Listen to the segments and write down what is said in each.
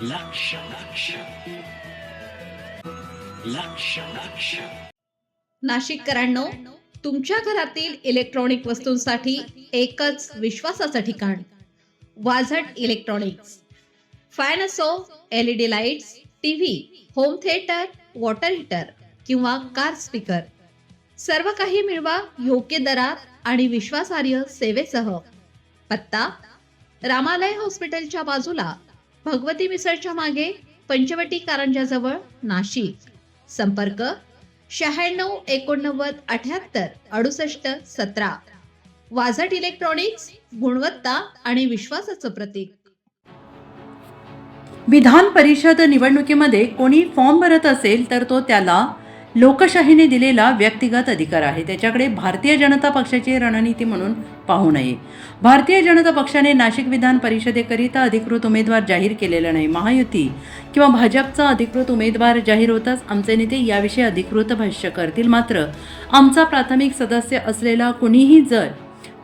लक्ष लक्ष लक्ष लक्ष नाशिककरांनो, तुमच्या घरातील इलेक्ट्रॉनिक वस्तूंसाठी एकच विश्वासाचं ठिकाण वाझट इलेक्ट्रॉनिक्स. फॅन असो, LED lights, TV, home theatre, water heater किंवा कार स्पीकर, सर्व काही मिळवा योग्य दरात आणि विश्वासार्ह सेवेसह. पत्ता रामालय हॉस्पिटलच्या बाजूला, भगवती मिसळच्या मागे, पंचवटी कारंजाजवळ, नाशिक. संपर्क 96 89 78 68 17. वाझट इलेक्ट्रॉनिक्स, गुणवत्ता आणि विश्वासाचं प्रतीक. विधान परिषद निवडणुकीमध्ये कोणी फॉर्म भरत असेल तर तो त्याला लोकशाहीने दिलेला व्यक्तिगत अधिकार आहे. त्याच्याकडे भारतीय जनता पक्षाची रणनीती म्हणून पाहू नये. भारतीय जनता पक्षाने नाशिक विधान परिषदेकरिता अधिकृत उमेदवार जाहीर केलेला नाही. महायुती किंवा भाजपचा अधिकृत उमेदवार जाहीर होताच आमचे नेते याविषयी अधिकृत भाष्य करतील. मात्र आमचा प्राथमिक सदस्य असलेला कुणीही जर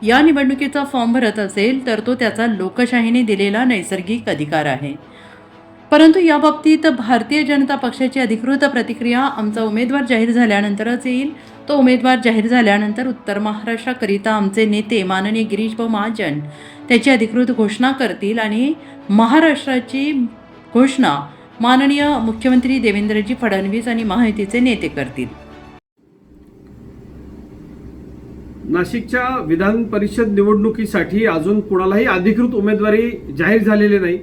या निवडणुकीचा फॉर्म भरत असेल तर तो त्याचा लोकशाहीने दिलेला नैसर्गिक अधिकार आहे. परंतु याबाबतीत भारतीय जनता पक्षाची अधिकृत प्रतिक्रिया आमचा उमेदवार जाहीर झाल्यानंतरच येईल. तो उमेदवार जाहीर झाल्यानंतर उत्तर महाराष्ट्राकरिता आमचे नेते माननीय गिरीशभाऊ महाजन त्याची अधिकृत घोषणा करतील आणि महाराष्ट्राची घोषणा माननीय मुख्यमंत्री देवेंद्रजी फडणवीस आणि महायुतीचे नेते करतील. नाशिकच्या विधान परिषद निवडणुकीसाठी अजून कुणालाही अधिकृत उमेदवारी जाहीर झालेली नाही.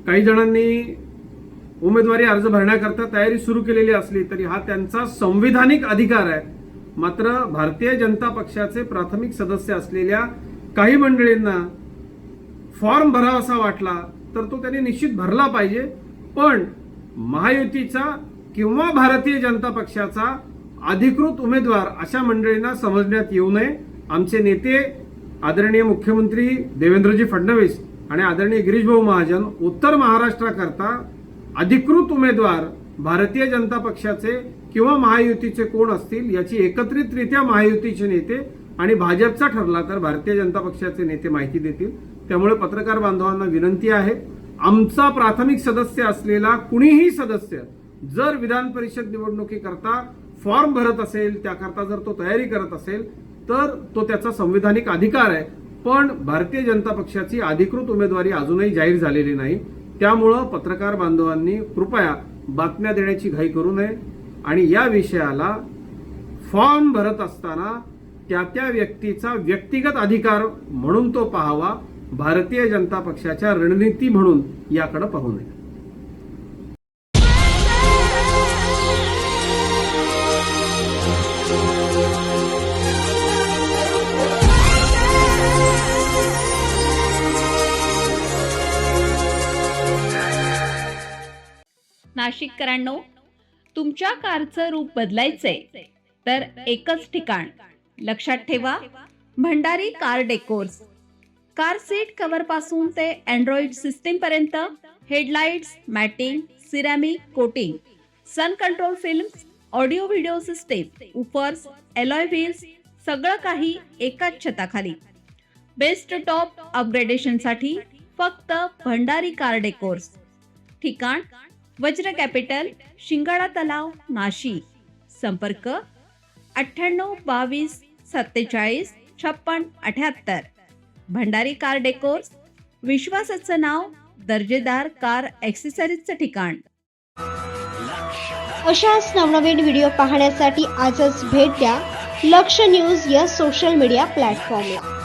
काही जणांनी उमेदवारी अर्ज भरण्याकरता तयारी सुरू केलेली असली तरी हा त्यांचा संविधानिक अधिकार आहे. मात्र भारतीय जनता पक्षाचे प्राथमिक सदस्य असलेल्या काही मंडळींना फॉर्म भरावासा वाटला तर तो त्यांनी निश्चित भरला पाहिजे. पण महायुतीचा किंवा भारतीय जनता पक्षाचा अधिकृत उमेदवार अशा मंडळींना समजण्यात येऊ नये. आमचे नेते आदरणीय मुख्यमंत्री देवेंद्रजी फडणवीस आणि आदरणीय गिरीशभाऊ महाजन उत्तर महाराष्ट्राकरता अधिकृत उमेदवार भारतीय जनता पक्षाचे किंवा महायुतीचे कोण असतील याची एकत्रितरित्या महायुतीचे नेते आणि भाजपचा ठरला तर भारतीय जनता पक्षाचे नेते माहिती देतील. त्यामुळे पत्रकार बांधवांना विनंती आहे, आमचा प्राथमिक सदस्य असलेला कुणीही सदस्य जर विधान परिषद निवडणुकीकरता फॉर्म भरत असेल, त्याकरता जर तो तयारी करत असेल तर तो त्याचा संविधानिक अधिकार आहे. पण भारतीय जनता पक्षाची अधिकृत उमेदवारी अजूनही जाहीर झालेली नाही. त्यामुळं पत्रकार बांधवांनी कृपया बातम्या देण्याची घाई करू नये आणि या विषयाला फॉर्म भरत असताना त्या व्यक्तीचा व्यक्तिगत अधिकार म्हणून तो पाहावा, भारतीय जनता पक्षाच्या रणनीती म्हणून याकडे पाहू नये. नाशिककरांनो, तुमच्या कारचं रूप बदलायचंय तर एकच ठिकाण लक्षात ठेवा, Bhandari car decors. Car seat cover पासून ते अँड्रॉइड सिस्टीम पर्यंत, headlights, matting, ceramic coating, sun control films, audio video system, woofers, alloy wheels, सगळं काही एकाच छताखाली. बेस्ट टॉप अपग्रेडेशनसाठी फक्त भंडारी कार डेकोर्स. ठिकाण वज्र कॅपिटल, शिंगाडा तलाव, नाशिक. संपर्क 98 22 47 56 78. भंडारी कार डेकोर्स, विश्वासाचं नाव, दर्जेदार कार ॲक्सेसरीजचं ठिकाण. अशाच नवनवीन व्हिडिओ पाहण्यासाठी आजच भेट द्या लक्ष न्यूज या सोशल मीडिया प्लॅटफॉर्मला.